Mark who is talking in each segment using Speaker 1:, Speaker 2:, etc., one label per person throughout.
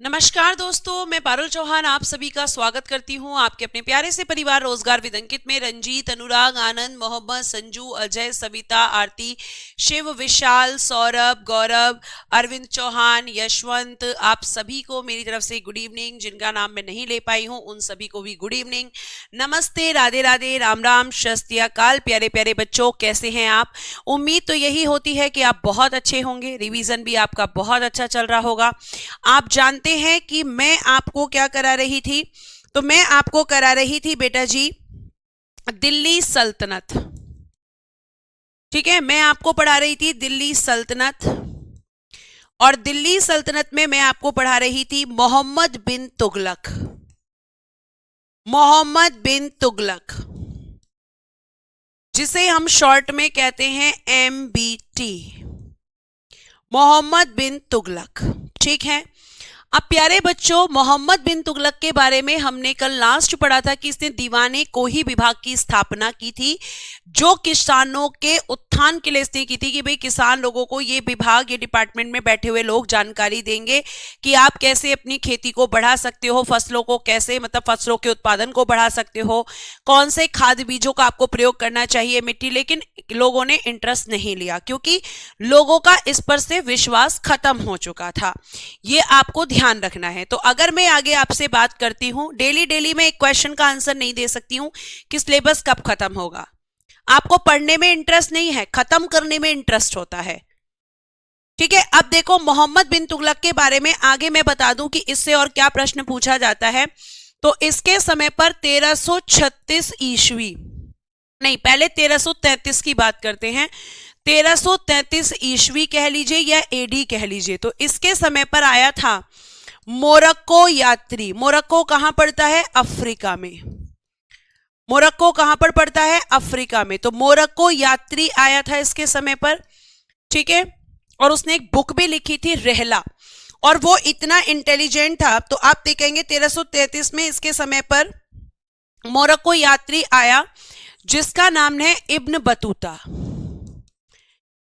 Speaker 1: नमस्कार दोस्तों, मैं पारुल चौहान आप सभी का स्वागत करती हूं आपके अपने प्यारे से परिवार रोजगार विद अंकित में। रंजीत, अनुराग, आनंद, मोहम्मद, संजू, अजय, सविता, आरती, शिव, विशाल, सौरभ, गौरव, अरविंद चौहान, यशवंत, आप सभी को मेरी तरफ से गुड इवनिंग। जिनका नाम मैं नहीं ले पाई हूं उन सभी को भी गुड इवनिंग, नमस्ते, राधे राधे, राम राम, शस्त्र अकाल। प्यारे प्यारे बच्चों, कैसे हैं आप? उम्मीद तो यही होती है कि आप बहुत अच्छे होंगे, रिवीजन भी आपका बहुत अच्छा चल रहा होगा। आप जानते हैं कि मैं आपको क्या करा रही थी? तो मैं आपको करा रही थी बेटा जी दिल्ली सल्तनत। ठीक है, मैं आपको पढ़ा रही थी दिल्ली सल्तनत, और दिल्ली सल्तनत में मैं आपको पढ़ा रही थी मोहम्मद बिन तुगलक। मोहम्मद बिन तुगलक, जिसे हम शॉर्ट में कहते हैं MBT, मोहम्मद बिन तुगलक। ठीक है, अब प्यारे बच्चों, मोहम्मद बिन तुगलक के बारे में हमने कल लास्ट पढ़ा था कि इसने दीवाने कोही विभाग की स्थापना की थी, जो किसानों के उत्थान के लिए इसने की थी कि भाई किसान लोगों को ये विभाग, ये डिपार्टमेंट में बैठे हुए लोग जानकारी देंगे कि आप कैसे अपनी खेती को बढ़ा सकते हो, फसलों को कैसे, मतलब फसलों के उत्पादन को बढ़ा सकते हो, कौन से खाद बीजों का आपको प्रयोग करना चाहिए मिट्टी। लेकिन लोगों ने इंटरेस्ट नहीं लिया क्योंकि लोगों का इस पर से विश्वास खत्म हो चुका था। ये आपको ध्यान रखना है। तो अगर मैं आगे आपसे बात करती हूं, डेली डेली मैं एक क्वेश्चन का आंसर नहीं दे सकती हूं कि सिलेबस कब खत्म होगा। आपको पढ़ने में इंटरेस्ट नहीं है, खत्म करने में इंटरेस्ट होता है। ठीक है, अब देखो मोहम्मद बिन तुगलक के बारे में आगे मैं बता दूं कि इससे और क्या प्रश्न पूछा जाता है। तो इसके समय पर 1336 ईस्वी, नहीं पहले 1333 की बात करते हैं। 1333 ईस्वी कह लीजिए या AD कह लीजिए, तो इसके समय पर आया था मोरक्को यात्री। मोरक्को कहां पड़ता है? अफ्रीका में। मोरक्को कहां पर पड़ता है? अफ्रीका में। तो मोरक्को यात्री आया था इसके समय पर। ठीक है, और उसने एक बुक भी लिखी थी, रहला, और वो इतना इंटेलिजेंट था। तो आप देखेंगे 1333 में इसके समय पर मोरक्को यात्री आया जिसका नाम है इब्न बतूता,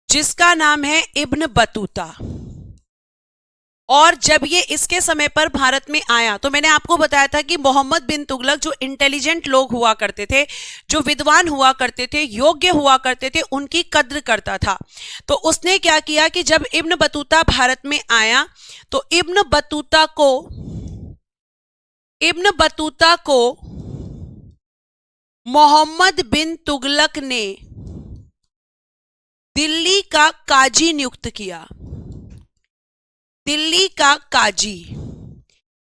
Speaker 1: जिसका नाम है इब्न बतूता। और जब ये इसके समय पर भारत में आया तो मैंने आपको बताया था कि मोहम्मद बिन तुगलक जो इंटेलिजेंट लोग हुआ करते थे, जो विद्वान हुआ करते थे, योग्य हुआ करते थे, उनकी कद्र करता था। तो उसने क्या किया कि जब इब्न बतूता भारत में आया तो इब्न बतूता को मोहम्मद बिन तुगलक ने दिल्ली का काजी नियुक्त किया। दिल्ली का काजी,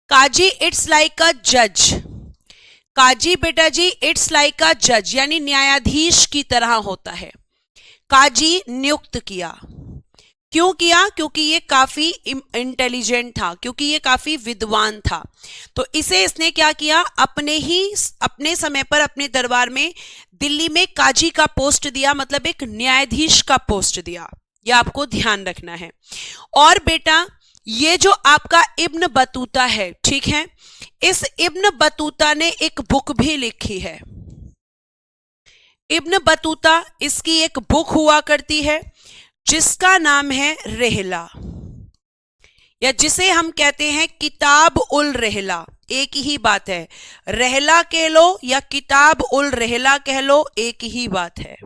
Speaker 1: काजी इट्स लाइक अ जज। काजी बेटा जी इट्स लाइक अ जज, यानी न्यायाधीश की तरह होता है। काजी नियुक्त किया। क्यों किया? क्योंकि ये काफी इंटेलिजेंट था, क्योंकि ये काफी विद्वान था। तो इसे इसने क्या किया, अपने समय पर अपने दरबार में दिल्ली में काजी का पोस्ट दिया, मतलब एक न्यायाधीश का पोस्ट दिया। ये आपको ध्यान रखना है। और बेटा ये जो आपका इब्न बतूता है, ठीक है, इस इब्न बतूता ने एक बुक भी लिखी है। इब्न बतूता, इसकी एक बुक हुआ करती है जिसका नाम है रहला, या जिसे हम कहते हैं किताब उल रहला। एक ही बात है, रहला कह लो या किताब उल रहला कह लो, एक ही बात है।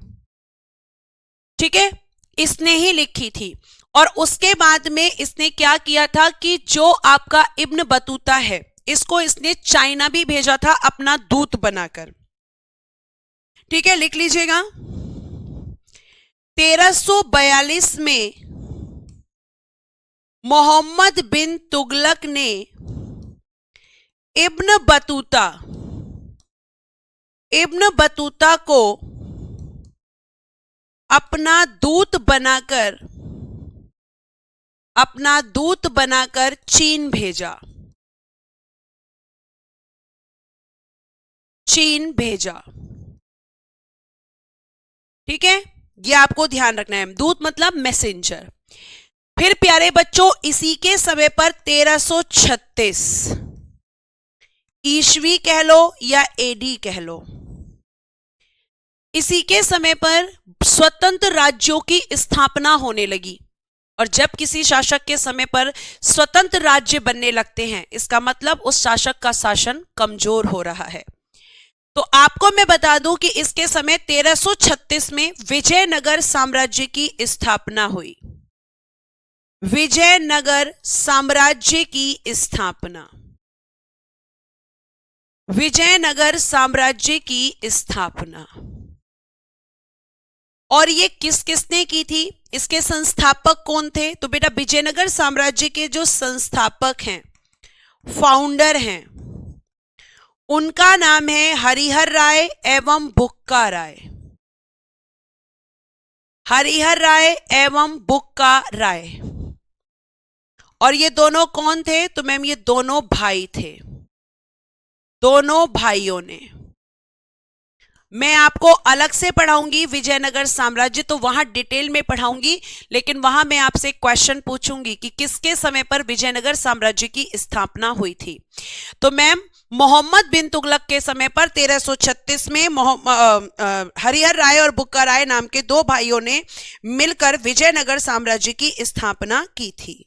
Speaker 1: ठीक है, इसने ही लिखी थी। और उसके बाद में इसने क्या किया था कि जो आपका इब्न बतूता है, इसको इसने चाइना भी भेजा था अपना दूत बनाकर। ठीक है, लिख लीजिएगा। 1342 में मोहम्मद बिन तुगलक ने इब्न बतूता को अपना दूत बनाकर चीन भेजा। ठीक है, ये आपको ध्यान रखना है। दूत मतलब मैसेंजर। फिर प्यारे बच्चों, इसी के समय पर 1336 ईस्वी कह लो या AD कह लो, इसी के समय पर स्वतंत्र राज्यों की स्थापना होने लगी। और जब किसी शासक के समय पर स्वतंत्र राज्य बनने लगते हैं, इसका मतलब उस शासक का शासन कमजोर हो रहा है। तो आपको मैं बता दूं कि इसके समय 1336 में विजयनगर साम्राज्य की स्थापना हुई। विजयनगर साम्राज्य की स्थापना, विजयनगर साम्राज्य की स्थापना। और ये किस किसने की थी, इसके संस्थापक कौन थे? तो बेटा विजयनगर साम्राज्य के जो संस्थापक हैं, फाउंडर हैं, उनका नाम है हरिहर राय एवं बुक्का राय। हरिहर राय एवं बुक्का राय। और ये दोनों कौन थे? तो मैम ये दोनों भाई थे, दोनों भाइयों ने। मैं आपको अलग से पढ़ाऊंगी विजयनगर साम्राज्य, तो वहां डिटेल में पढ़ाऊंगी, लेकिन वहां मैं आपसे क्वेश्चन पूछूंगी कि किसके समय पर विजयनगर साम्राज्य की स्थापना हुई थी। तो मैम मोहम्मद बिन तुगलक के समय पर 1336 में हरिहर राय और बुक्का राय नाम के दो भाइयों ने मिलकर विजयनगर साम्राज्य की स्थापना की थी।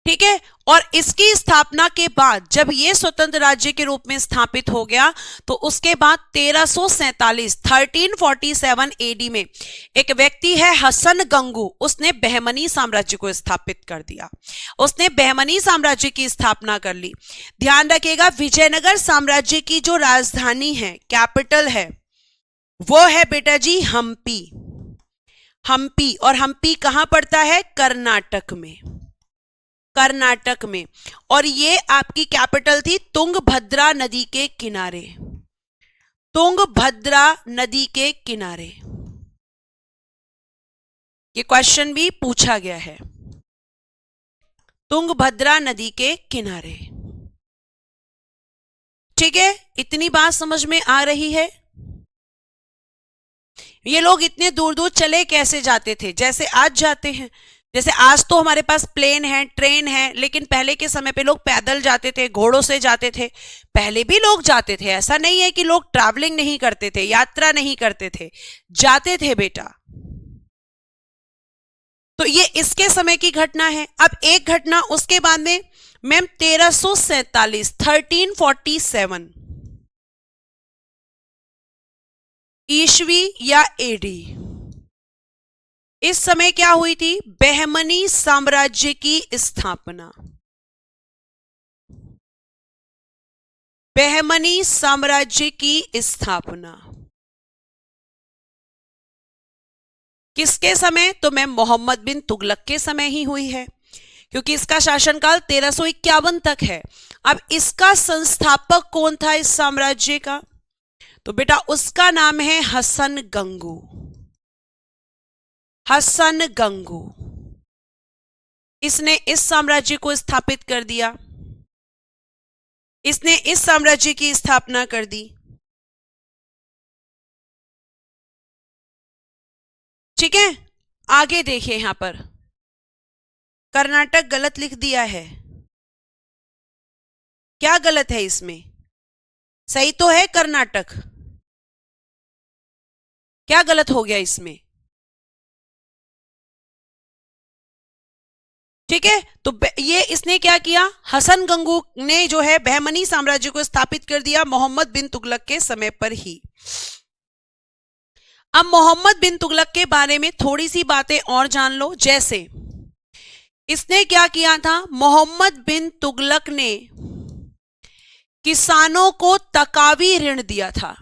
Speaker 1: ठीक है। और इसकी स्थापना के बाद जब यह स्वतंत्र राज्य के रूप में स्थापित हो गया, तो उसके बाद 1347 एडी में एक व्यक्ति है हसन गंगू, उसने बहमनी साम्राज्य को स्थापित कर दिया। उसने बहमनी साम्राज्य की स्थापना कर ली। ध्यान रखिएगा, विजयनगर साम्राज्य की जो राजधानी है, कैपिटल है, वो है बेटा जी हम्पी। हम्पी, और हम्पी कहां पड़ता है? कर्नाटक में, कर्नाटक में। और ये आपकी कैपिटल थी तुंगभद्रा नदी के किनारे, तुंगभद्रा नदी के किनारे। ये क्वेश्चन भी पूछा गया है, तुंगभद्रा नदी के किनारे। ठीक है, इतनी बात समझ में आ रही है? ये लोग इतने दूर दूर चले कैसे जाते थे? जैसे आज जाते हैं। जैसे आज तो हमारे पास प्लेन है, ट्रेन है, लेकिन पहले के समय पे लोग पैदल जाते थे, घोड़ों से जाते थे। पहले भी लोग जाते थे, ऐसा नहीं है कि लोग ट्रैवलिंग नहीं करते थे, यात्रा नहीं करते थे, जाते थे बेटा। तो ये इसके समय की घटना है। अब एक घटना उसके बाद में मैम 1347 ईस्वी या एडी, इस समय क्या हुई थी? बहमनी साम्राज्य की स्थापना। बहमनी साम्राज्य की स्थापना किसके समय? तो मैं मोहम्मद बिन तुगलक के समय ही हुई है, क्योंकि इसका शासनकाल 1351 तक है। अब इसका संस्थापक कौन था इस साम्राज्य का? तो बेटा उसका नाम है हसन गंगू। हसन गंगू, इसने इस साम्राज्य को स्थापित कर दिया, इसने इस साम्राज्य की स्थापना कर दी। ठीक है, आगे देखिए, यहां पर कर्नाटक गलत लिख दिया है। क्या गलत है इसमें? सही तो है कर्नाटक, क्या गलत हो गया इसमें? ठीक है, तो ये इसने क्या किया? हसन गंगू ने जो है बहमनी साम्राज्य को स्थापित कर दिया मोहम्मद बिन तुगलक के समय पर ही। अब मोहम्मद बिन तुगलक के बारे में थोड़ी सी बातें और जान लो। जैसे इसने क्या किया था? मोहम्मद बिन तुगलक ने किसानों को तकावी ऋण दिया था।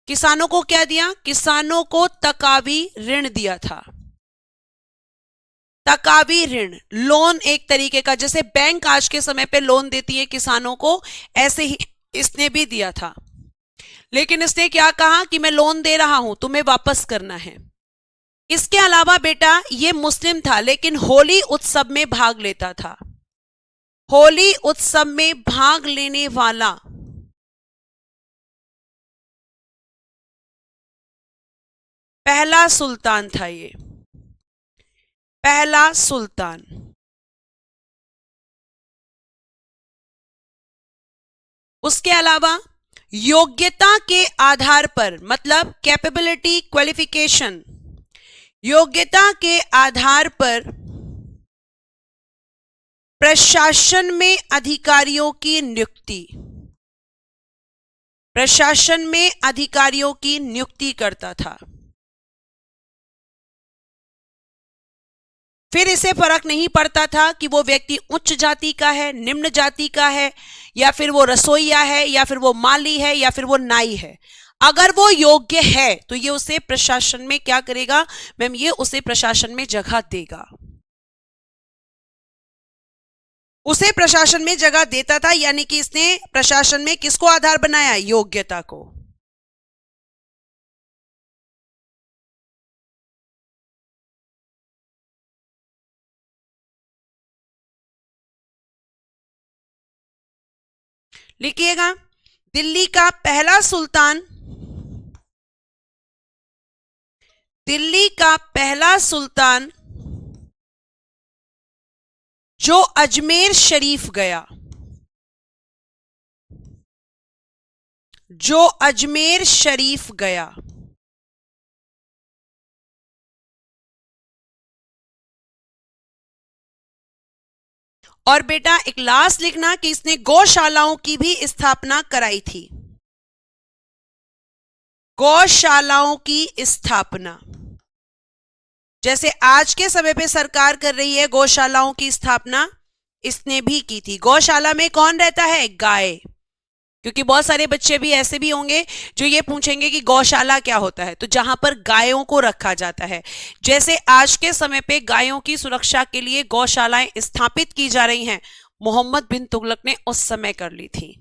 Speaker 1: किसानों को क्या दिया? किसानों को तकावी ऋण दिया था। तकावी ऋण, लोन एक तरीके का, जैसे बैंक आज के समय पे लोन देती है किसानों को, ऐसे ही इसने भी दिया था। लेकिन इसने क्या कहा कि मैं लोन दे रहा हूं, तुम्हें वापस करना है। इसके अलावा बेटा ये मुस्लिम था, लेकिन होली उत्सव में भाग लेता था। होली उत्सव में भाग लेने वाला पहला सुल्तान था। ये पहला सुल्तान। उसके अलावा योग्यता के आधार पर, मतलब कैपेबिलिटी, क्वालिफिकेशन, योग्यता के आधार पर प्रशासन में अधिकारियों की नियुक्ति, प्रशासन में अधिकारियों की नियुक्ति करता था। फिर इसे फर्क नहीं पड़ता था कि वो व्यक्ति उच्च जाति का है, निम्न जाति का है, या फिर वो रसोईया है, या फिर वो माली है, या फिर वो नाई है। अगर वो योग्य है तो ये उसे प्रशासन में क्या करेगा मैम, ये उसे प्रशासन में जगह देगा, उसे प्रशासन में जगह देता था। यानी कि इसने प्रशासन में किसको आधार बनाया, योग्यता को। लिखिएगा, दिल्ली का पहला सुल्तान, दिल्ली का पहला सुल्तान जो अजमेर शरीफ गया, जो अजमेर शरीफ गया, और बेटा एक लास्ट लिखना कि इसने गौशालाओं की भी स्थापना कराई थी, गौशालाओं की स्थापना। जैसे आज के समय पे सरकार कर रही है गौशालाओं की स्थापना, इसने भी की थी। गौशाला में कौन रहता है, गाय। क्योंकि बहुत सारे बच्चे भी ऐसे भी होंगे जो ये पूछेंगे कि गौशाला क्या होता है, तो जहां पर गायों को रखा जाता है। जैसे आज के समय पे गायों की सुरक्षा के लिए गौशालाएं स्थापित की जा रही हैं, मोहम्मद बिन तुगलक ने उस समय कर ली थी।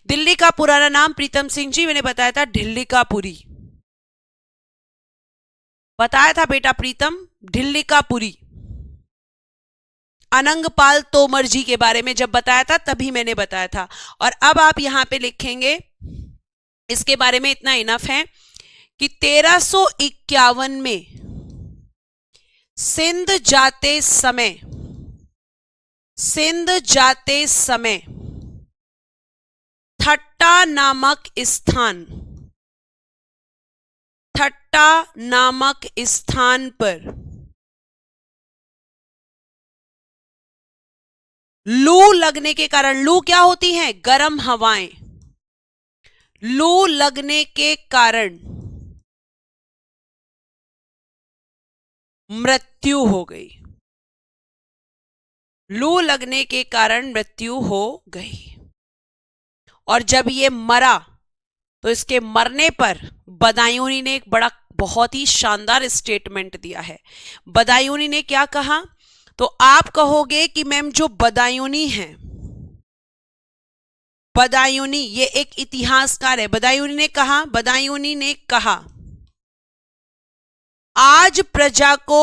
Speaker 1: दिल्ली का पुराना नाम प्रीतम सिंह जी मैंने बताया था ढिल्लिकापुरी, बताया था बेटा प्रीतम, ढिल्लिकापुरी। अनंगपाल तोमर जी के बारे में जब बताया था तभी मैंने बताया था। और अब आप यहां पे लिखेंगे, इसके बारे में इतना इनफ है कि 1351 में सिंध जाते समय, सिंध जाते समय थट्टा नामक स्थान, थट्टा नामक स्थान पर लू लगने के कारण, लू क्या होती है, गर्म हवाएं, लू लगने के कारण मृत्यु हो गई, लू लगने के कारण मृत्यु हो गई। और जब ये मरा तो इसके मरने पर बदायूनी ने एक बड़ा बहुत ही शानदार स्टेटमेंट दिया है। बदायूनी ने क्या कहा, तो आप कहोगे कि मैम जो बदायूनी है, बदायूनी ये एक इतिहासकार है। बदायूनी ने कहा, बदायूनी ने कहा आज प्रजा को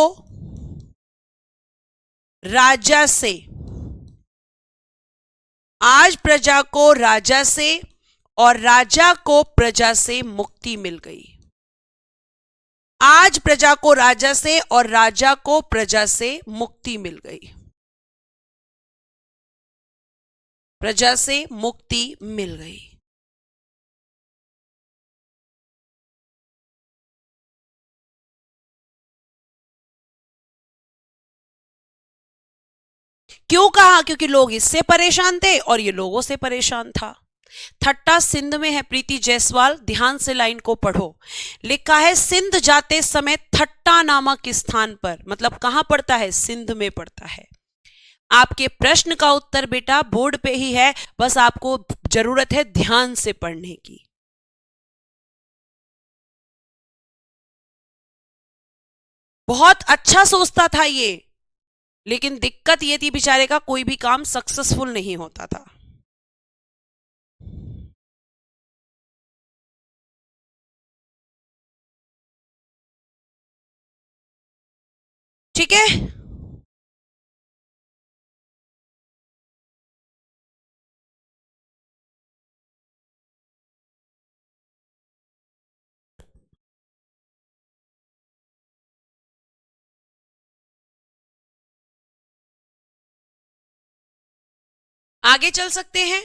Speaker 1: राजा से, आज प्रजा को राजा से और राजा को प्रजा से मुक्ति मिल गई। आज प्रजा को राजा से और राजा को प्रजा से मुक्ति मिल गई, प्रजा से मुक्ति मिल गई। क्यों कहा, क्योंकि लोग इससे परेशान थे और ये लोगों से परेशान था। थट्टा सिंध में है, प्रीति जायसवाल ध्यान से लाइन को पढ़ो। लिखा है सिंध जाते समय थट्टा नामक स्थान पर, मतलब कहां पड़ता है, सिंध में पड़ता है। आपके प्रश्न का उत्तर बेटा बोर्ड पे ही है, बस आपको जरूरत है ध्यान से पढ़ने की। बहुत अच्छा सोचता था ये, लेकिन दिक्कत ये थी बेचारे का कोई भी काम सक्सेसफुल नहीं होता था। ठीक है, आगे चल सकते हैं,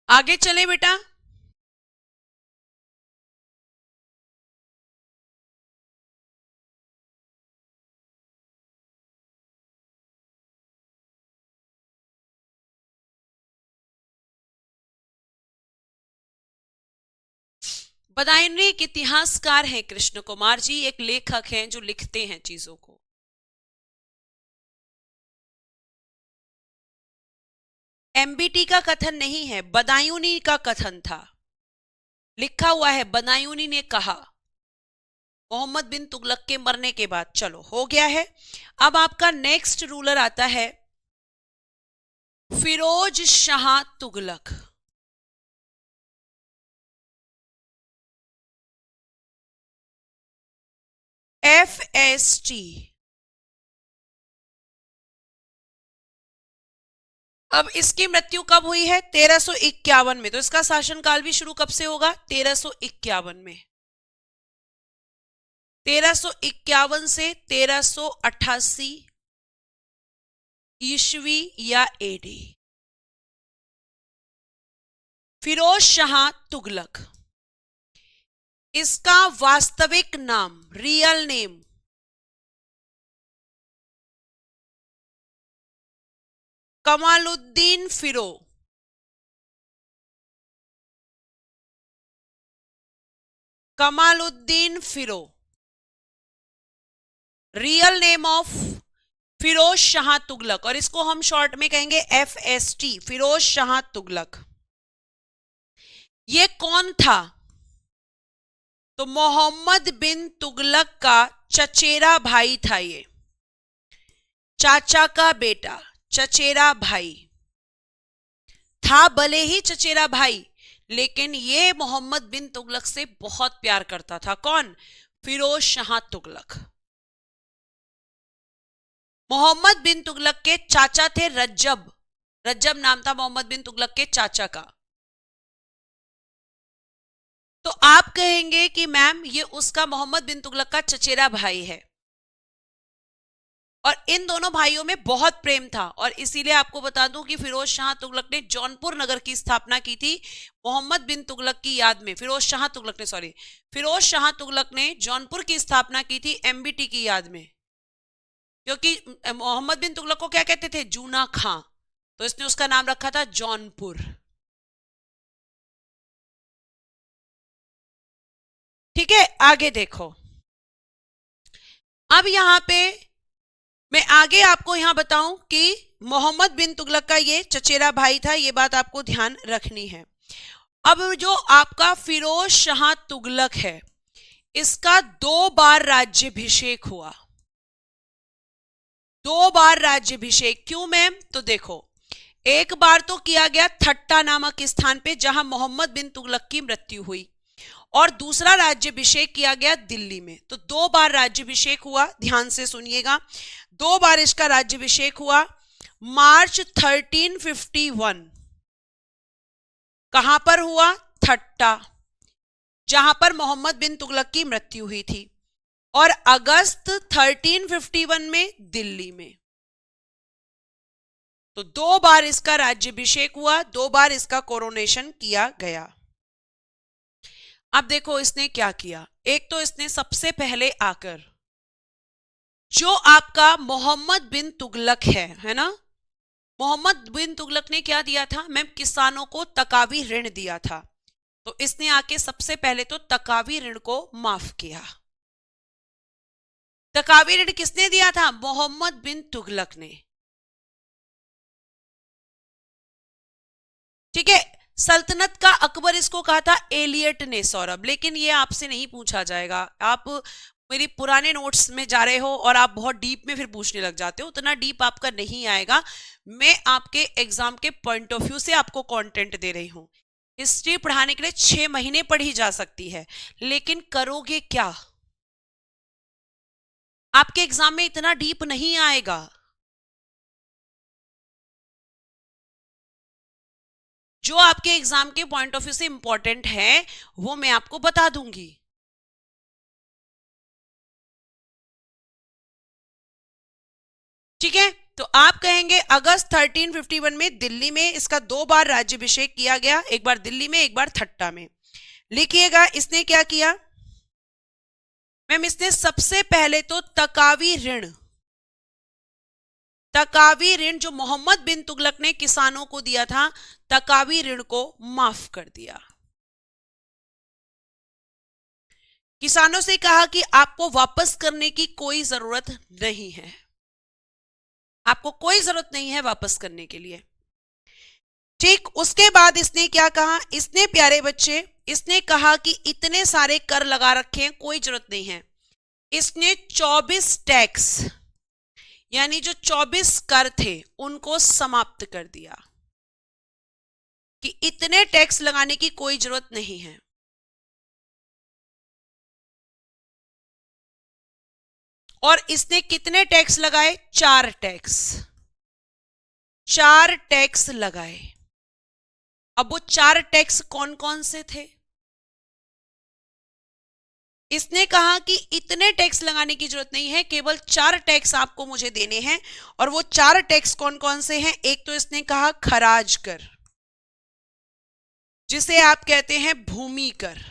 Speaker 1: आगे चले बेटा। बदायूनी एक इतिहासकार हैं कृष्ण कुमार जी, एक लेखक हैं जो लिखते हैं चीजों को। एमबीटी का कथन नहीं है, बदायूनी का कथन था, लिखा हुआ है। बदायूनी ने कहा मोहम्मद बिन तुगलक के मरने के बाद। चलो हो गया है। अब आपका नेक्स्ट रूलर आता है फिरोज शाह तुगलक। FST। अब इसकी मृत्यु कब हुई है? 1351 में। तो इसका शासनकाल भी शुरू कब से होगा? 1351 में। 1351 से 1388 ईस्वी या एडी। फिरोज शाह तुगलक, इसका वास्तविक नाम, real name, Kamaluddin Firoz. Kamaluddin Firoz, real name of Firoz Shah Tughlaq, और इसको हम शॉर्ट में कहेंगे FST, फिरोज शाह तुगलक। ये कौन था? तो मोहम्मद बिन तुगलक का चचेरा भाई था। ये चाचा का बेटा, चचेरा भाई था। भले ही चचेरा भाई, लेकिन ये मोहम्मद बिन तुगलक से बहुत प्यार करता था। कौन? फिरोज शाह तुगलक। मोहम्मद बिन तुगलक के चाचा थे रज्जब। रज्जब नाम था मोहम्मद बिन तुगलक के चाचा का। तो आप कहेंगे कि मैम ये उसका मोहम्मद बिन तुगलक का चचेरा भाई है, और इन दोनों भाइयों में बहुत प्रेम था। और इसीलिए आपको बता दूं कि फिरोज शाह तुगलक ने जौनपुर नगर की स्थापना की थी मोहम्मद बिन तुगलक की याद में। फिरोज शाह तुगलक ने जौनपुर की स्थापना की थी एमबीटी की याद में, क्योंकि मोहम्मद बिन तुगलक को क्या कहते थे? जूना खां। तो इसने उसका नाम रखा था जौनपुर। ठीक है, आगे देखो। अब यहां पे मैं आगे आपको यहां बताऊं कि मोहम्मद बिन तुगलक का ये चचेरा भाई था, ये बात आपको ध्यान रखनी है। अब जो आपका फिरोज शाह तुगलक है, इसका 2 बार राज्याभिषेक हुआ। 2 बार राज्याभिषेक। क्यों मैम? तो देखो, एक बार तो किया गया थट्टा नामक स्थान पे जहां मोहम्मद बिन तुगलक की मृत्यु हुई, और दूसरा राज्याभिषेक किया गया दिल्ली में। तो 2 बार राज्याभिषेक हुआ। ध्यान से सुनिएगा, 2 बार इसका राज्याभिषेक हुआ। मार्च 1351 कहां पर हुआ? थट्टा, जहां पर मोहम्मद बिन तुगलक की मृत्यु हुई थी, और अगस्त 1351 में दिल्ली में। तो 2 बार इसका राज्याभिषेक हुआ, 2 बार इसका कोरोनेशन किया गया। अब देखो इसने क्या किया। एक तो इसने सबसे पहले आकर जो आपका मोहम्मद बिन तुगलक है ना, मोहम्मद बिन तुगलक ने क्या दिया था मैम? किसानों को तकावी ऋण दिया था। तो इसने आके सबसे पहले तो तकावी ऋण को माफ किया। तकावी ऋण किसने दिया था? मोहम्मद बिन तुगलक ने। ठीक है, सल्तनत का अकबर इसको कहा था एलियट ने, सौरभ, लेकिन ये आपसे नहीं पूछा जाएगा। आप मेरी पुराने नोट्स में जा रहे हो और आप बहुत डीप में फिर पूछने लग जाते हो। उतना डीप आपका नहीं आएगा। मैं आपके एग्जाम के पॉइंट ऑफ व्यू से आपको कंटेंट दे रही हूं। हिस्ट्री पढ़ाने के लिए 6 महीने पढ़ी जा सकती है, लेकिन करोगे क्या? आपके एग्जाम में इतना डीप नहीं आएगा। जो आपके एग्जाम के पॉइंट ऑफ व्यू से इंपॉर्टेंट है वो मैं आपको बता दूंगी। ठीक है, तो आप कहेंगे अगस्त 1351 में दिल्ली में इसका 2 बार राज्याभिषेक किया गया, एक बार दिल्ली में, एक बार थट्टा में। लिखिएगा इसने क्या किया मैम? इसने सबसे पहले तो तकावी ऋण जो मोहम्मद बिन तुगलक ने किसानों को दिया था, तकावी ऋण को माफ कर दिया। किसानों से कहा कि आपको वापस करने की कोई जरूरत नहीं है, आपको कोई जरूरत नहीं है वापस करने के लिए। ठीक, उसके बाद इसने क्या कहा, इसने प्यारे बच्चे, इसने कहा कि इतने सारे कर लगा रखे हैं, कोई जरूरत नहीं है। इसने 24 टैक्स यानी जो 24 कर थे उनको समाप्त कर दिया कि इतने टैक्स लगाने की कोई जरूरत नहीं है। और इसने कितने टैक्स लगाए, 4 टैक्स, 4 टैक्स लगाए। अब वो 4 टैक्स कौन कौन से थे? इसने कहा कि इतने टैक्स लगाने की जरूरत नहीं है, केवल 4 टैक्स आपको मुझे देने हैं। और वो 4 टैक्स कौन कौन से हैं? एक तो इसने कहा खराज कर, जिसे आप कहते हैं भूमि कर,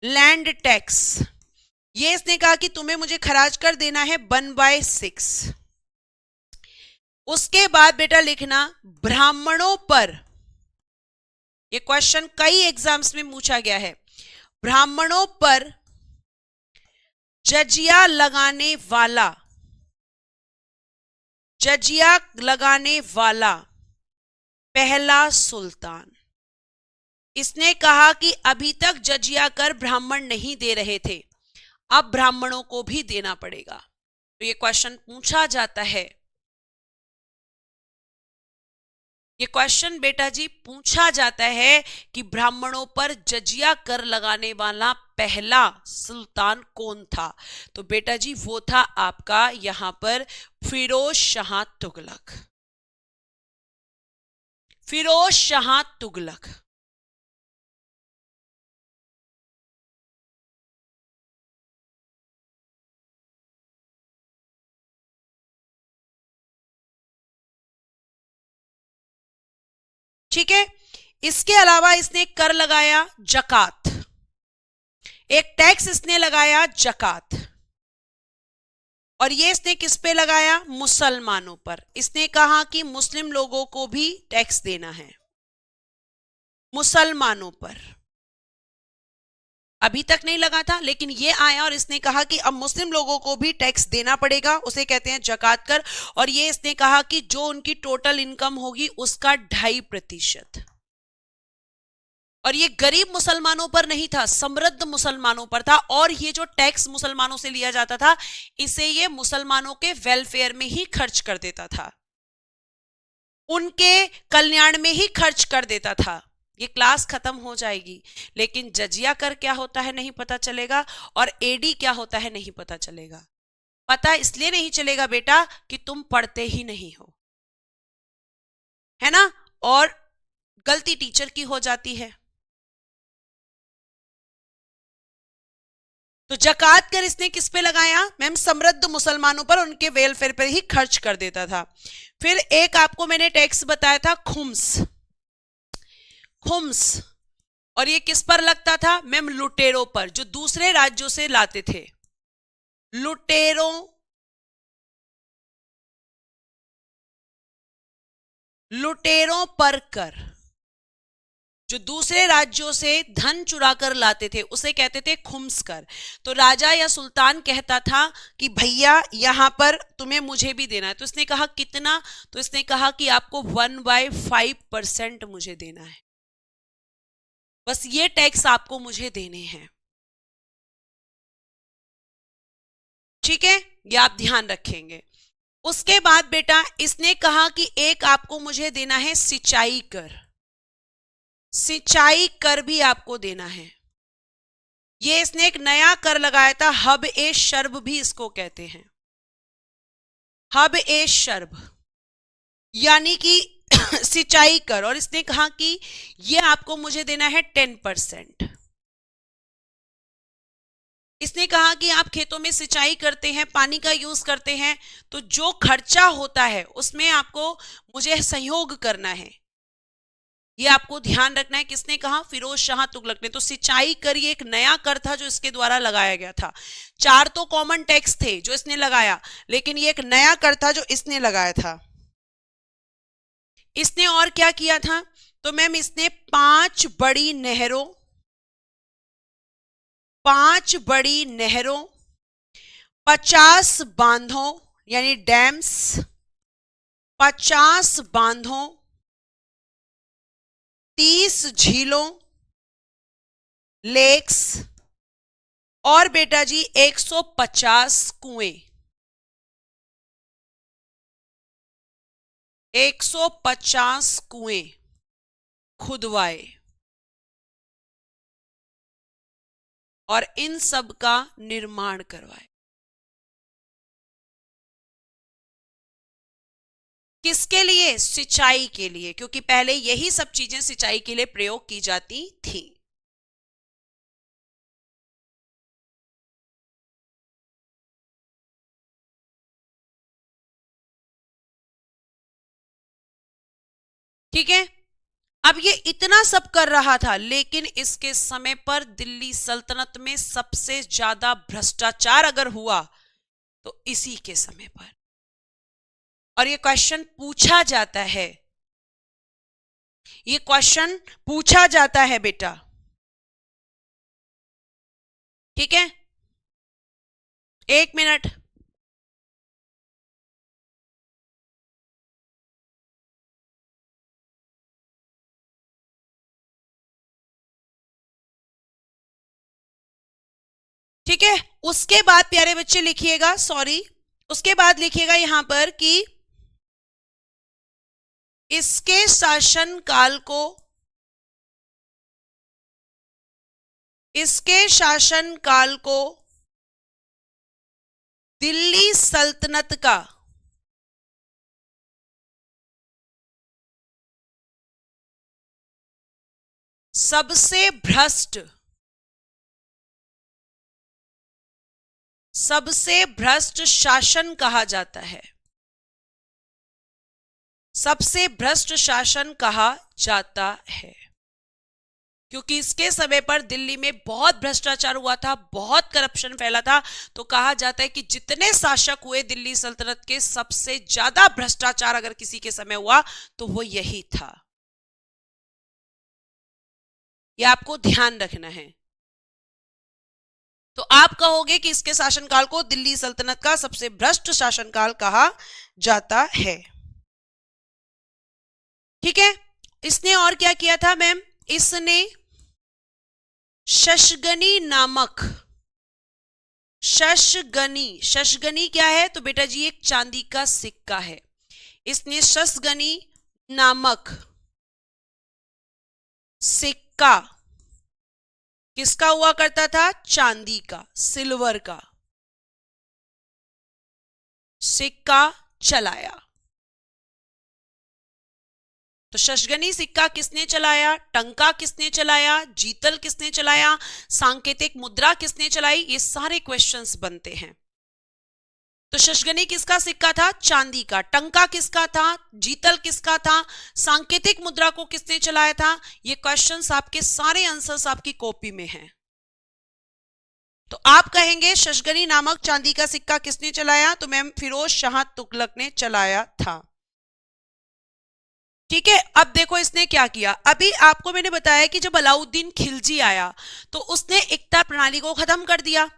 Speaker 1: लैंड टैक्स। ये इसने कहा कि तुम्हें मुझे खराज कर देना है 1/6। उसके बाद बेटा लिखना ब्राह्मणों पर, ये क्वेश्चन कई एग्जाम्स में पूछा गया है, ब्राह्मणों पर जजिया लगाने वाला, जजिया लगाने वाला पहला सुल्तान। इसने कहा कि अभी तक जजिया कर ब्राह्मण नहीं दे रहे थे, अब ब्राह्मणों को भी देना पड़ेगा। तो ये क्वेश्चन पूछा जाता है, ये क्वेश्चन बेटा जी पूछा जाता है कि ब्राह्मणों पर जजिया कर लगाने वाला पहला सुल्तान कौन था? तो बेटा जी वो था आपका यहां पर फिरोज शाह तुगलक, फिरोज शाह तुगलक। ठीक है, इसके अलावा इसने कर लगाया जकात, एक टैक्स इसने लगाया जकात, और ये इसने किस पे लगाया? मुसलमानों पर। इसने कहा कि मुस्लिम लोगों को भी टैक्स देना है, मुसलमानों पर। अभी तक नहीं लगा था, लेकिन ये आया और इसने कहा कि अब मुस्लिम लोगों को भी टैक्स देना पड़ेगा, उसे कहते हैं जकात कर। और ये इसने कहा कि जो उनकी टोटल इनकम होगी उसका 2.5%। और ये गरीब मुसलमानों पर नहीं था, समृद्ध मुसलमानों पर था। और ये जो टैक्स मुसलमानों से लिया जाता था, इसे ये मुसलमानों के वेलफेयर में ही खर्च कर देता था, उनके कल्याण में ही खर्च कर देता था। ये क्लास खत्म हो जाएगी, लेकिन जजिया कर क्या होता है नहीं पता चलेगा, और एडी क्या होता है नहीं पता चलेगा। पता इसलिए नहीं चलेगा बेटा कि तुम पढ़ते ही नहीं हो, है ना, और गलती टीचर की हो जाती है। तो जकात कर इसने किस पे लगाया? मैम समृद्ध मुसलमानों पर, उनके वेलफेयर पर ही खर्च कर देता था। फिर एक आपको मैंने टैक्स बताया था खुम्स, खुम्स, और ये किस पर लगता था? मैम लुटेरों पर, जो दूसरे राज्यों से लाते थे, लुटेरों, लुटेरों पर कर, जो दूसरे राज्यों से धन चुरा कर लाते थे उसे कहते थे खुम्स कर। तो राजा या सुल्तान कहता था कि भैया यहां पर तुम्हें मुझे भी देना है। तो इसने कहा कितना? तो इसने कहा कि आपको 1/5% मुझे देना है, बस ये टैक्स आपको मुझे देने हैं। ठीक है, ये आप ध्यान रखेंगे। उसके बाद बेटा इसने कहा कि एक आपको मुझे देना है सिंचाई कर, सिंचाई कर भी आपको देना है। ये इसने एक नया कर लगाया था, हब ए शर्ब भी इसको कहते हैं, हब ए शर्ब, यानी कि सिंचाई कर। और इसने कहा कि ये आपको मुझे देना है 10%। इसने कहा कि आप खेतों में सिंचाई करते हैं, पानी का यूज करते हैं, तो जो खर्चा होता है उसमें आपको मुझे सहयोग करना है, ये आपको ध्यान रखना है। किसने कहा? फिरोज शाह तुगलक ने। तो सिंचाई कर ये एक नया कर था जो इसके द्वारा लगाया गया था। 4 तो कॉमन टैक्स थे जो इसने लगाया, लेकिन ये एक नया कर था जो इसने लगाया था। इसने और क्या किया था? तो मैम इसने 5 बड़ी नहरों, 5 बड़ी नहरों, 50 बांधों यानी डैम्स, 50 बांधों, 30 झीलों लेक्स और बेटा जी 150 कुएं, 150 कुएं खुदवाए और इन सब का निर्माण करवाए। किसके लिए? सिंचाई के लिए, क्योंकि पहले यही सब चीजें सिंचाई के लिए प्रयोग की जाती थी। ठीक है, अब ये इतना सब कर रहा था, लेकिन इसके समय पर दिल्ली सल्तनत में सबसे ज्यादा भ्रष्टाचार अगर हुआ तो इसी के समय पर। और ये क्वेश्चन पूछा जाता है, ये क्वेश्चन पूछा जाता है बेटा। ठीक है, 1 मिनट। ठीक है, उसके बाद प्यारे बच्चे लिखिएगा, सॉरी, उसके बाद लिखिएगा यहां पर कि इसके शासनकाल को, इसके शासनकाल को दिल्ली सल्तनत का सबसे भ्रष्ट, सबसे भ्रष्ट शासन कहा जाता है, सबसे भ्रष्ट शासन कहा जाता है, क्योंकि इसके समय पर दिल्ली में बहुत भ्रष्टाचार हुआ था, बहुत करप्शन फैला था। तो कहा जाता है कि जितने शासक हुए दिल्ली सल्तनत के, सबसे ज्यादा भ्रष्टाचार अगर किसी के समय हुआ तो वो यही था। ये आपको ध्यान रखना है। तो आप कहोगे कि इसके शासनकाल को दिल्ली सल्तनत का सबसे भ्रष्ट शासनकाल कहा जाता है। ठीक है, इसने और क्या किया था मैम? इसने शशगनी नामक, शशगनी, शशगनी क्या है? तो बेटा जी एक चांदी का सिक्का है। इसने शशगनी नामक सिक्का, किसका हुआ करता था? चांदी का, सिल्वर का सिक्का चलाया। तो शशगनी सिक्का किसने चलाया? टंका किसने चलाया? जीतल किसने चलाया? सांकेतिक मुद्रा किसने चलाई? ये सारे क्वेश्चंस बनते हैं। तो शशगनी किसका सिक्का था? चांदी का। टंका किसका था? जीतल किसका था? सांकेतिक मुद्रा को किसने चलाया था? ये क्वेश्चंस आपके सारे आंसर्स आपकी कॉपी में हैं। तो आप कहेंगे शशगनी नामक चांदी का सिक्का किसने चलाया? तो मैम फिरोज शाह तुगलक ने चलाया था। ठीक है, अब देखो इसने क्या किया। अभी आपको मैंने बताया कि जब अलाउद्दीन खिलजी आया तो उसने इक्ता प्रणाली को खत्म कर दिया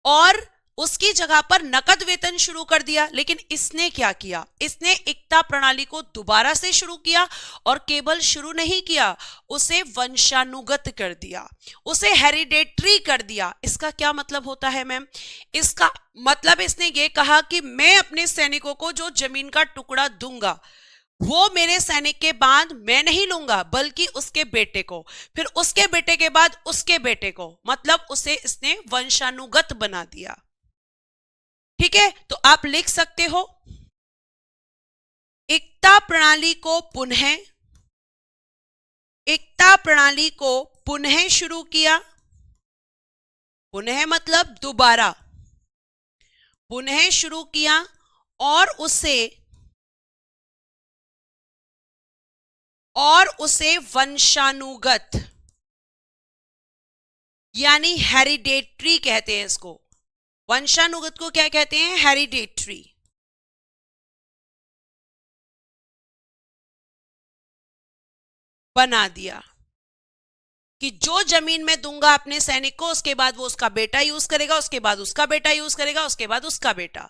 Speaker 1: और उसकी जगह पर नकद वेतन शुरू कर दिया। लेकिन इसने क्या किया? इसने इक्ता प्रणाली को दोबारा से शुरू किया और केवल शुरू नहीं किया, उसे वंशानुगत कर दिया, उसे हेरिडेटरी कर दिया। इसका क्या मतलब होता है मैम? इसका मतलब इसने ये कहा कि मैं अपने सैनिकों को जो जमीन का टुकड़ा दूंगा वो मेरे सैनिक के बाद मैं नहीं लूंगा, बल्कि उसके बेटे को, फिर उसके बेटे के बाद उसके बेटे को, मतलब उसे इसने वंशानुगत बना दिया। ठीक है, तो आप लिख सकते हो इक्ता प्रणाली को पुनः, इक्ता प्रणाली को पुनः शुरू किया। पुनः मतलब दोबारा, पुनः शुरू किया और उसे वंशानुगत यानी हेरिडेटरी कहते हैं इसको। वंशानुगत को क्या कहते हैं? हेरिडेटरी। बना दिया। कि जो जमीन मैं दूंगा अपने सैनिक को, उसके बाद वो उसका बेटा यूज करेगा, उसके बाद उसका बेटा यूज करेगा, उसके बाद उसका बेटा,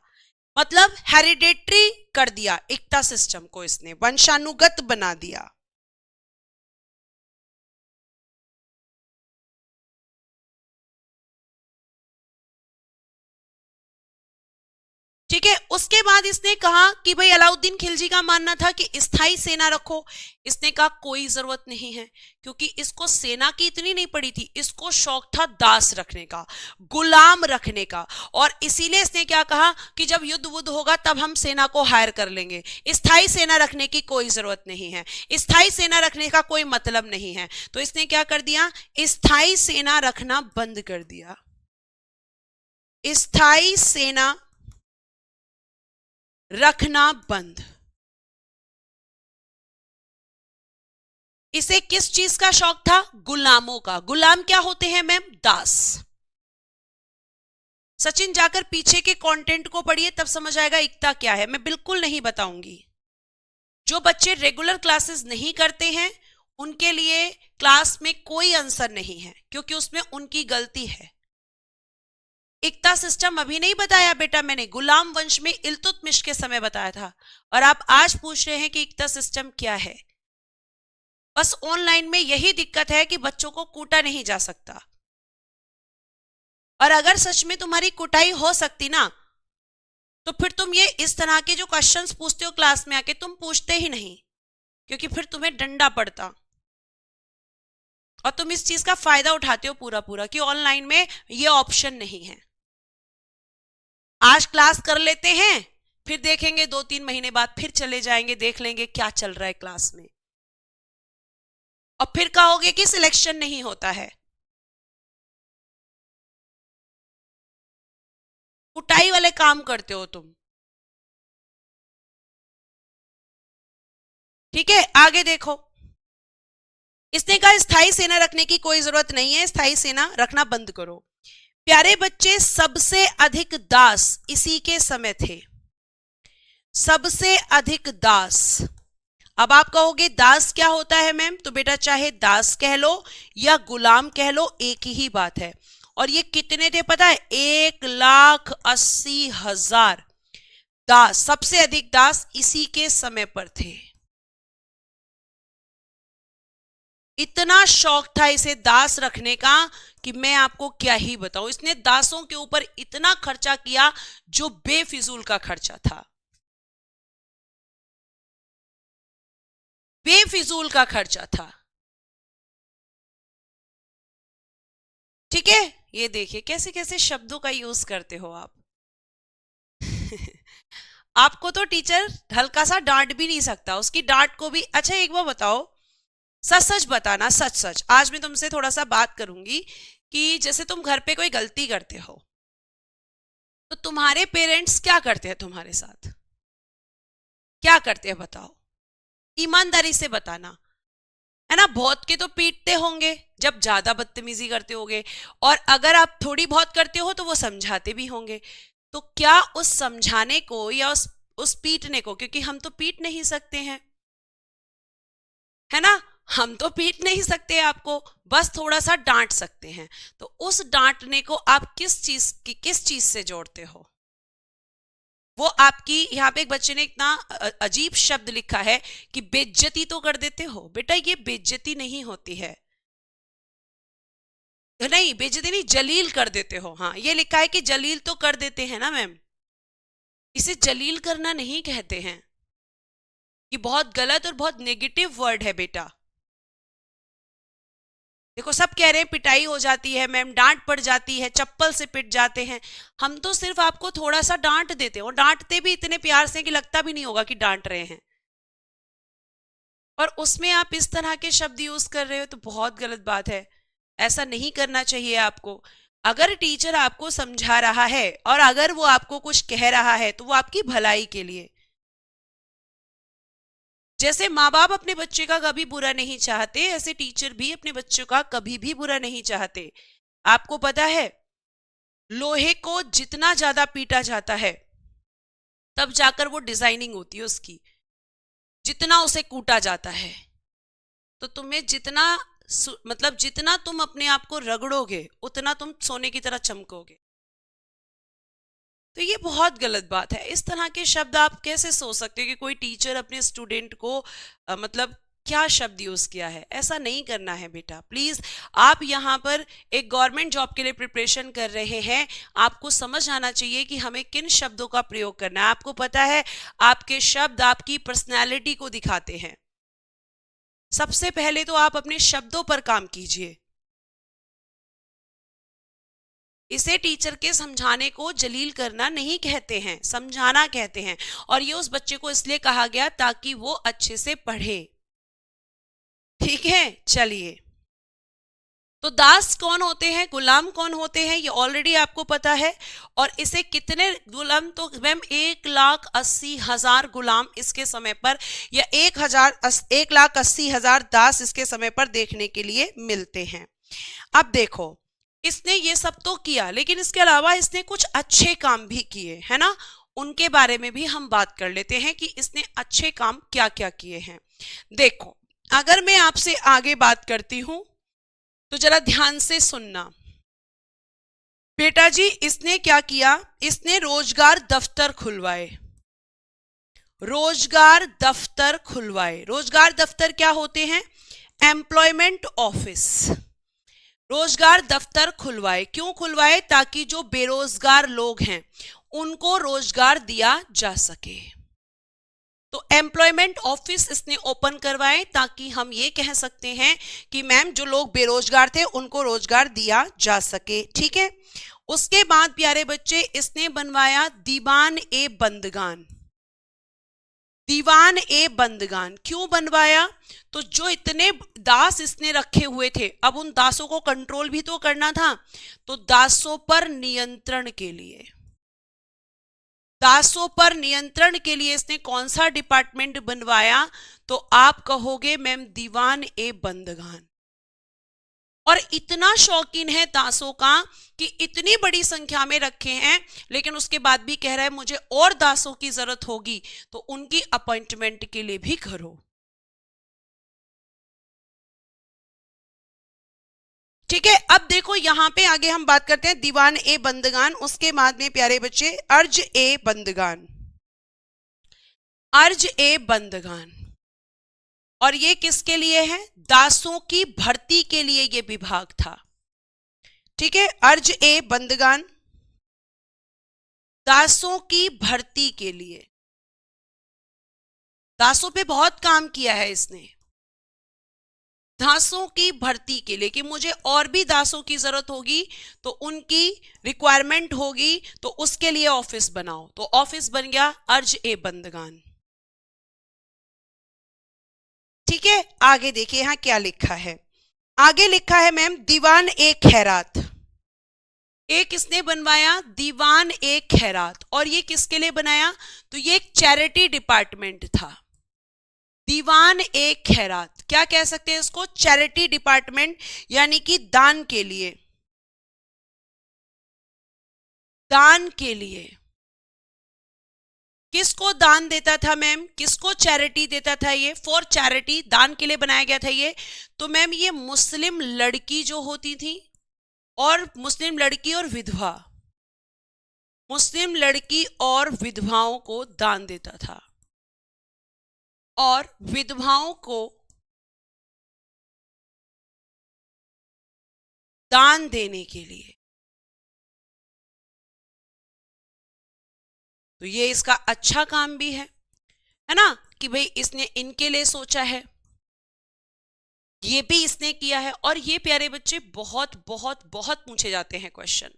Speaker 1: मतलब हेरिडेटरी कर दिया एकता सिस्टम को, इसने वंशानुगत बना दिया। ठीक है। उसके बाद इसने कहा कि भाई अलाउद्दीन खिलजी का मानना था कि स्थायी सेना रखो। इसने कहा कोई जरूरत नहीं है, क्योंकि इसको सेना की इतनी नहीं पड़ी थी, इसको शौक था दास रखने का, गुलाम रखने का, और इसीलिए इसने क्या कहा कि जब युद्ध वुद्ध होगा तब हम सेना को हायर कर लेंगे, स्थायी सेना रखने की कोई जरूरत नहीं है, स्थायी सेना रखने का कोई मतलब नहीं है। तो इसने क्या कर दिया, स्थायी सेना रखना बंद कर दिया। स्थायी सेना रखना बंद। इसे किस चीज का शौक था, गुलामों का। गुलाम क्या होते हैं मैम, दास। सचिन जाकर पीछे के कंटेंट को पढ़िए, तब समझ आएगा एकता क्या है। मैं बिल्कुल नहीं बताऊंगी। जो बच्चे रेगुलर क्लासेस नहीं करते हैं उनके लिए क्लास में कोई आंसर नहीं है, क्योंकि उसमें उनकी गलती है। एकता सिस्टम अभी नहीं बताया बेटा मैंने, गुलाम वंश में इल्तुतमिश के समय बताया था, और आप आज पूछ रहे हैं कि एकता सिस्टम क्या है। बस ऑनलाइन में यही दिक्कत है कि बच्चों को कूटा नहीं जा सकता, और अगर सच में तुम्हारी कुटाई हो सकती ना, तो फिर तुम ये इस तरह के जो क्वेश्चंस पूछते हो क्लास में आके, तुम पूछते ही नहीं, क्योंकि फिर तुम्हें डंडा पड़ता। और तुम इस चीज का फायदा उठाते हो पूरा पूरा कि ऑनलाइन में ये ऑप्शन नहीं है। आज क्लास कर लेते हैं, फिर देखेंगे 2-3 महीने बाद फिर चले जाएंगे, देख लेंगे क्या चल रहा है क्लास में, और फिर कहोगे कि सिलेक्शन नहीं होता है। कुटाई वाले काम करते हो तुम। ठीक है, आगे देखो। इसने कहा स्थायी सेना रखने की कोई जरूरत नहीं है, स्थायी सेना रखना बंद करो। प्यारे बच्चे, सबसे अधिक दास इसी के समय थे, सबसे अधिक दास। अब आप कहोगे दास क्या होता है मैम, तो बेटा चाहे दास कह लो या गुलाम कह लो, एक ही बात है। और ये कितने थे पता है, 1,80,000 दास, सबसे अधिक दास इसी के समय पर थे। इतना शौक था इसे दास रखने का कि मैं आपको क्या ही बताऊं। इसने दासों के ऊपर इतना खर्चा किया जो बेफिजूल का खर्चा था, बेफिजूल का खर्चा था। ठीक है, ये देखिए कैसे कैसे शब्दों का यूज करते हो आप। आपको तो टीचर हल्का सा डांट भी नहीं सकता, उसकी डांट को भी। अच्छा एक बार बताओ, सच सच बताना, सच सच। आज मैं तुमसे थोड़ा सा बात करूंगी कि जैसे तुम घर पे कोई गलती करते हो तो तुम्हारे पेरेंट्स क्या करते हैं तुम्हारे साथ, क्या करते हैं बताओ, ईमानदारी से बताना, है ना। बहुत के तो पीटते होंगे जब ज्यादा बदतमीजी करते होगे, और अगर आप थोड़ी बहुत करते हो तो वो समझाते भी होंगे। तो क्या उस समझाने को या उस पीटने को, क्योंकि हम तो पीट नहीं सकते हैं, है ना, हम तो पीट नहीं सकते आपको, बस थोड़ा सा डांट सकते हैं। तो उस डांटने को आप किस चीज से जोड़ते हो। वो आपकी, यहाँ पे एक बच्चे ने इतना अजीब शब्द लिखा है कि बेइज्जती तो कर देते हो। बेटा ये बेइज्जती नहीं होती है, नहीं बेइज्जती नहीं, जलील कर देते हो। हाँ ये लिखा है कि जलील तो कर देते हैं ना मैम, इसे जलील करना नहीं कहते हैं। ये बहुत गलत और बहुत नेगेटिव वर्ड है बेटा। देखो सब कह रहे हैं पिटाई हो जाती है मैम, डांट पड़ जाती है, चप्पल से पिट जाते हैं। हम तो सिर्फ आपको थोड़ा सा डांट देते हैं, और डांटते भी इतने प्यार से कि लगता भी नहीं होगा कि डांट रहे हैं, और उसमें आप इस तरह के शब्द यूज कर रहे हो तो बहुत गलत बात है। ऐसा नहीं करना चाहिए आपको। अगर टीचर आपको समझा रहा है और अगर वो आपको कुछ कह रहा है तो वो आपकी भलाई के लिए। जैसे माँ बाप अपने बच्चे का कभी बुरा नहीं चाहते, ऐसे टीचर भी अपने बच्चों का कभी भी बुरा नहीं चाहते। आपको पता है लोहे को जितना ज्यादा पीटा जाता है तब जाकर वो डिजाइनिंग होती है उसकी, जितना उसे कूटा जाता है। तो तुम्हें जितना मतलब जितना तुम अपने आप को रगड़ोगे उतना तुम सोने की तरह चमकोगे। तो ये बहुत गलत बात है। इस तरह के शब्द आप कैसे सोच सकते हो कि कोई टीचर अपने स्टूडेंट को मतलब क्या शब्द यूज किया है? ऐसा नहीं करना है बेटा, प्लीज। आप यहाँ पर एक गवर्नमेंट जॉब के लिए प्रिपरेशन कर रहे हैं, आपको समझ आना चाहिए कि हमें किन शब्दों का प्रयोग करना है। आपको पता है आपके शब्द आपकी पर्सनैलिटी को दिखाते हैं। सबसे पहले तो आप अपने शब्दों पर काम कीजिए। इसे टीचर के समझाने को जलील करना नहीं कहते हैं, समझाना कहते हैं। और ये उस बच्चे को इसलिए कहा गया ताकि वो अच्छे से पढ़े। ठीक है, चलिए। तो दास कौन होते हैं, गुलाम कौन होते हैं, ये ऑलरेडी आपको पता है। और इसे कितने गुलाम, तो मैम 1,80,000 गुलाम इसके समय पर, या 1,80,000 दास इसके समय पर देखने के लिए मिलते हैं। अब देखो, इसने ये सब तो किया, लेकिन इसके अलावा इसने कुछ अच्छे काम भी किए, है ना। उनके बारे में भी हम बात कर लेते हैं कि इसने अच्छे काम क्या क्या किए हैं। देखो, अगर मैं आपसे आगे बात करती हूं तो जरा ध्यान से सुनना। बेटा जी, इसने क्या किया? इसने रोजगार दफ्तर खुलवाए। रोजगार दफ्तर खुलवाए। रोजगार दफ्तर क्या होते हैं? Employment office. रोजगार दफ्तर खुलवाए। क्यों खुलवाए? ताकि जो बेरोजगार लोग हैं उनको रोजगार दिया जा सके। तो एम्प्लॉयमेंट ऑफिस इसने ओपन करवाए ताकि हम ये कह सकते हैं कि मैम जो लोग बेरोजगार थे उनको रोजगार दिया जा सके। ठीक है। उसके बाद प्यारे बच्चे, इसने बनवाया दीवान ए बंदगान। दीवान ए बंदगान क्यों बनवाया? तो जो इतने दास इसने रखे हुए थे, अब उन दासों को कंट्रोल भी तो करना था, तो दासों पर नियंत्रण के लिए, दासों पर नियंत्रण के लिए इसने कौन सा डिपार्टमेंट बनवाया? तो आप कहोगे मैम दीवान ए बंदगान। और इतना शौकीन है दासों का कि इतनी बड़ी संख्या में रखे हैं, लेकिन उसके बाद भी कह रहा है मुझे और दासों की जरूरत होगी, तो उनकी अपॉइंटमेंट के लिए भी करो। ठीक है। अब देखो यहां पे आगे हम बात करते हैं दीवान ए बंदगान, उसके बाद में प्यारे बच्चे अर्ज ए बंदगान। अर्ज ए बंदगान, और ये किसके लिए है? दासों की भर्ती के लिए ये विभाग था। ठीक है। अर्ज ए बंदगान दासों की भर्ती के लिए, दासों पे बहुत काम किया है इसने, दासों की भर्ती के लिए कि मुझे और भी दासों की जरूरत होगी, तो उनकी रिक्वायरमेंट होगी, तो उसके लिए ऑफिस बनाओ। तो ऑफिस बन गया अर्ज ए बंदगान। ठीक है। आगे देखिए यहां क्या लिखा है। आगे लिखा है मैम दीवान ए खैरात। एक किसने बनवाया? दीवान ए खैरात। और ये किसके लिए बनाया? तो ये एक चैरिटी डिपार्टमेंट था। दीवान ए खैरात, क्या कह सकते हैं इसको? चैरिटी डिपार्टमेंट, यानी कि दान के लिए, दान के लिए। किसको दान देता था मैम? किसको चैरिटी देता था? ये फॉर चैरिटी, दान के लिए बनाया गया था ये। तो मैम ये मुस्लिम लड़की जो होती थी, और मुस्लिम लड़की और विधवा, मुस्लिम लड़की और विधवाओं को दान देता था, और विधवाओं को दान देने के लिए। तो ये इसका अच्छा काम भी है ना, कि भाई इसने इनके लिए सोचा है, ये भी इसने किया है। और ये प्यारे बच्चे बहुत बहुत बहुत पूछे जाते हैं क्वेश्चन।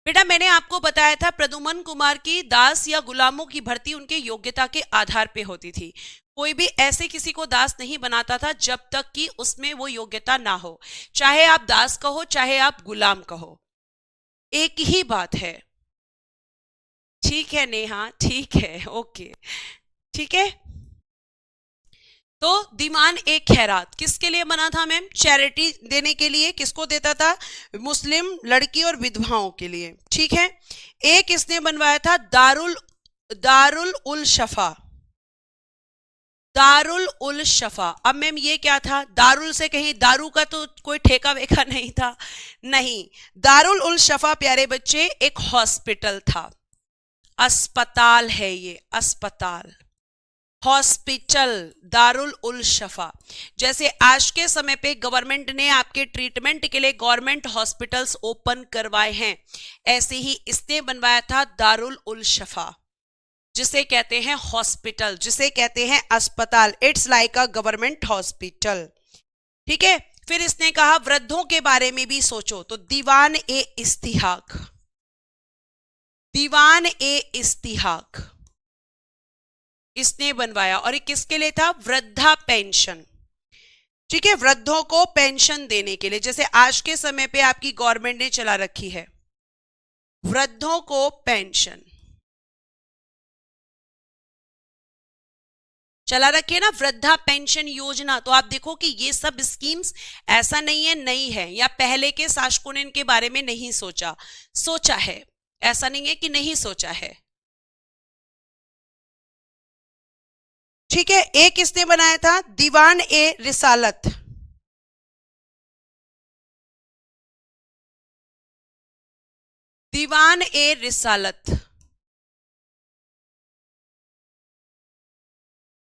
Speaker 1: बेटा मैंने आपको बताया था प्रद्युमन कुमार की दास या गुलामों की भर्ती उनके योग्यता के आधार पे होती थी। कोई भी ऐसे किसी को दास नहीं बनाता था जब तक कि उसमें वो योग्यता ना हो, चाहे आप दास कहो चाहे आप गुलाम कहो, एक ही बात है। ठीक है नेहा, ठीक है, ओके, ठीक है। तो दीवान ए खैरात किसके लिए बना था मैम? चैरिटी देने के लिए। किसको देता था? मुस्लिम लड़की और विधवाओं के लिए। ठीक है। एक इसने बनवाया था दारुल उल शफा। दारुल उल शफा। अब मैम ये क्या था? दारुल से कहीं दारू का तो कोई ठेका वेका नहीं था, नहीं। दारुल उल शफा प्यारे बच्चे एक हॉस्पिटल था, अस्पताल है ये, अस्पताल, हॉस्पिटल, दारुल उल शफा। जैसे आज के समय पे गवर्नमेंट ने आपके ट्रीटमेंट के लिए गवर्नमेंट हॉस्पिटल्स ओपन करवाए हैं, ऐसे ही इसने बनवाया था दारुल उल शफा, जिसे कहते हैं हॉस्पिटल, जिसे कहते हैं अस्पताल। It's like a government hospital, ठीक है। फिर इसने कहा वृद्धों के बारे में भी सोचो, तो दीवान ए इस्तिहाक, दीवान ए इस्तिहाक इसने बनवाया, और ये किसके लिए था? वृद्धा पेंशन, ठीक है, वृद्धों को पेंशन देने के लिए, जैसे आज के समय पे आपकी गवर्नमेंट ने चला रखी है वृद्धों को पेंशन, चला रखी है ना वृद्धा पेंशन योजना। तो आप देखो कि ये सब स्कीम्स ऐसा नहीं है नई है, या पहले के शासकों ने इनके बारे में नहीं सोचा, सोचा है, ऐसा नहीं है कि नहीं सोचा है, ठीक है। एक किसने बनाया था? दीवान ए रिसालत, दीवान ए रिसालत,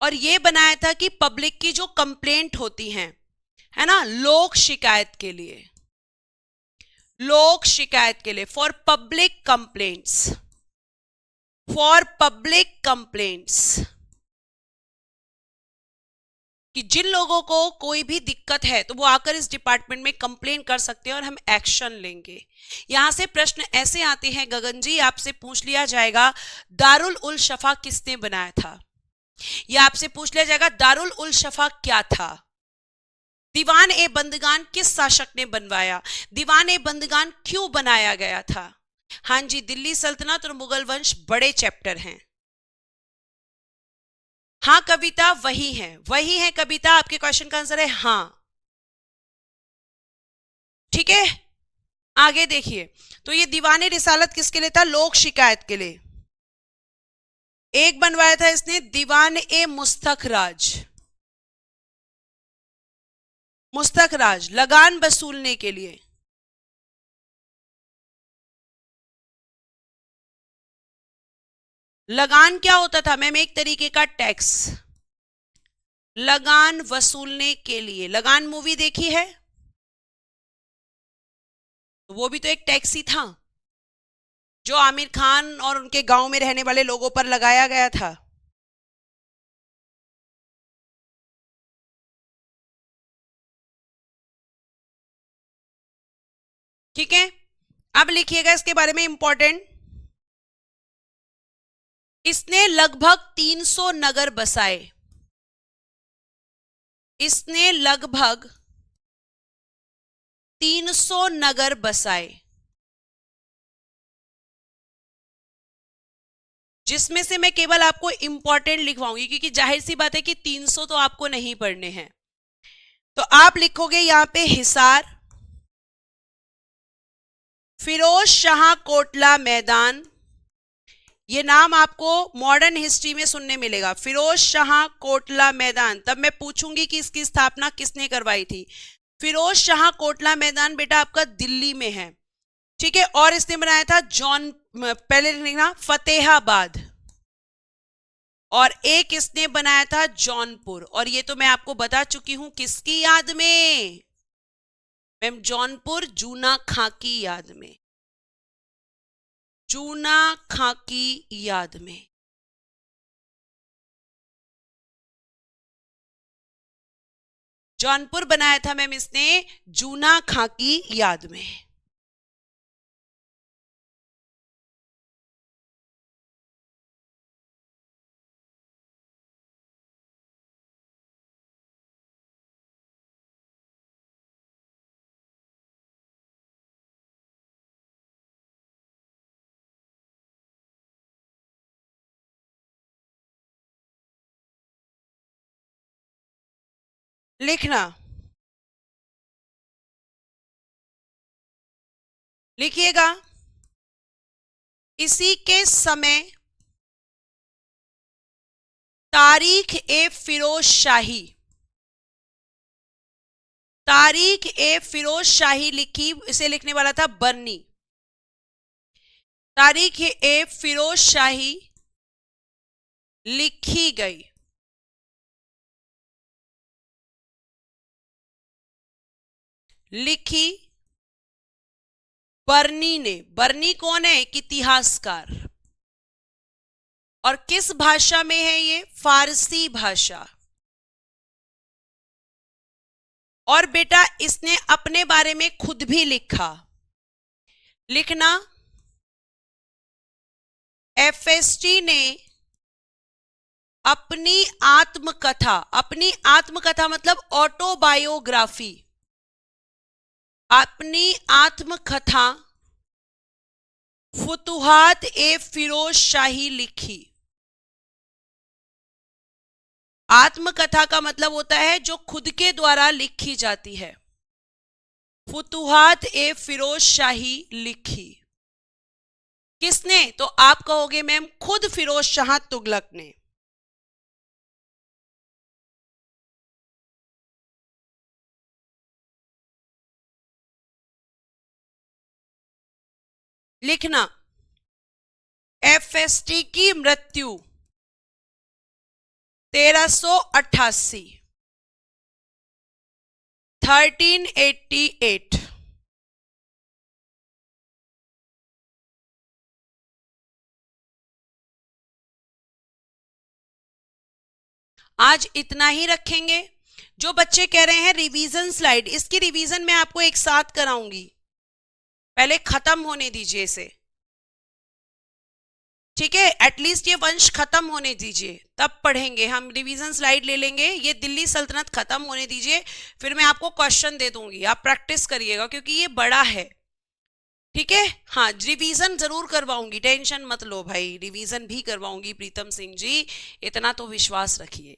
Speaker 1: और ये बनाया था कि पब्लिक की जो कंप्लेंट होती हैं, है ना, लोक शिकायत के लिए, लोक शिकायत के लिए, for public complaints, for public complaints, कि जिन लोगों को कोई भी दिक्कत है तो वो आकर इस डिपार्टमेंट में कंप्लेन कर सकते हैं और हम एक्शन लेंगे। यहां से प्रश्न ऐसे आते हैं गगन जी, आपसे पूछ लिया जाएगा दारुल उल शफा किसने बनाया था, या आपसे पूछ लिया जाएगा दारुल उल शफा क्या था, दीवान ए बंदगान किस शासक ने बनवाया, दीवान ए बंदगान क्यों बनाया गया था। हाँ जी, दिल्ली सल्तनत और मुगल वंश बड़े चैप्टर हैं। हाँ कविता वही है, वही है कविता, आपके क्वेश्चन का आंसर है हाँ, ठीक है। आगे देखिए, तो ये दीवाने रिसालत किसके लिए था? लोक शिकायत के लिए। एक बनवाया था इसने दीवान ए मुस्तखराज, मुस्तखराज लगान वसूलने के लिए, लगान क्या होता था मैम? एक तरीके का टैक्स, लगान वसूलने के लिए। लगान मूवी देखी है? वो भी तो एक टैक्स ही था, जो आमिर खान और उनके गांव में रहने वाले लोगों पर लगाया गया था। ठीक है, अब लिखिएगा इसके बारे में इंपॉर्टेंट। इसने लगभग 300 नगर बसाए, इसने लगभग 300 नगर बसाए, जिसमें से मैं केवल आपको इंपॉर्टेंट लिखवाऊंगी, क्योंकि जाहिर सी बात है कि 300 तो आपको नहीं पढ़ने हैं। तो आप लिखोगे यहां पे हिसार, फिरोज शाह कोटला मैदान, ये नाम आपको मॉडर्न हिस्ट्री में सुनने मिलेगा, फिरोज शाह कोटला मैदान। तब मैं पूछूंगी कि इसकी स्थापना किसने करवाई थी। फिरोज शाह कोटला मैदान बेटा आपका दिल्ली में है, ठीक है। और इसने बनाया था जॉन, पहले लिखना फतेहाबाद, और एक इसने बनाया था जौनपुर, और ये तो मैं आपको बता चुकी हूं किसकी याद में मैम? जौनपुर जूना खां की याद में, जूना खां की याद में। जौनपुर बनाया था मैम इसने जूना खां की याद में। लिखना, लिखिएगा, इसी के समय तारीख ए फिरोज शाही, तारीख ए फिरोज शाही लिखी, इसे लिखने वाला था बर्नी। तारीख ए फिरोज शाही लिखी गई, लिखी बर्नी ने। बर्नी कौन है? एक इतिहासकार। और किस भाषा में है ये? फारसी भाषा। और बेटा इसने अपने बारे में खुद भी लिखा। लिखना, एफएसटी ने अपनी आत्मकथा, अपनी आत्मकथा मतलब ऑटोबायोग्राफी, अपनी आत्मकथा फुतुहात ए फिरोज शाही लिखी। आत्मकथा का मतलब होता है जो खुद के द्वारा लिखी जाती है। फुतुहात ए फिरोज शाही लिखी किसने? तो आप कहोगे मैम खुद फिरोज शाह तुगलक ने। लिखना, एफएसटी की मृत्यु 1388, 1388। आज इतना ही रखेंगे। जो बच्चे कह रहे हैं रिवीजन स्लाइड, इसकी रिवीजन मैं आपको एक साथ कराऊंगी, पहले खत्म होने दीजिए इसे, ठीक है? एटलीस्ट ये वंश खत्म होने दीजिए, तब पढ़ेंगे हम। रिवीजन स्लाइड ले लेंगे, ये दिल्ली सल्तनत खत्म होने दीजिए, फिर मैं आपको क्वेश्चन दे दूंगी, आप प्रैक्टिस करिएगा क्योंकि ये बड़ा है, ठीक है? हाँ, रिवीजन जरूर करवाऊंगी, टेंशन मत लो भाई, रिवीजन भी करवाऊंगी प्रीतम सिंह जी, इतना तो विश्वास रखिए।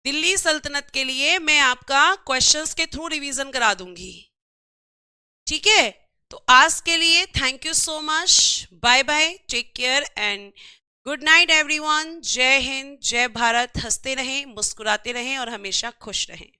Speaker 1: दिल्ली सल्तनत के लिए मैं आपका क्वेश्चंस के थ्रू रिवीजन करा दूंगी, ठीक है? तो आज के लिए thank you so much, bye bye, take care and good night everyone. जय हिंद, जय भारत। हंसते रहें, मुस्कुराते रहें और हमेशा खुश रहें।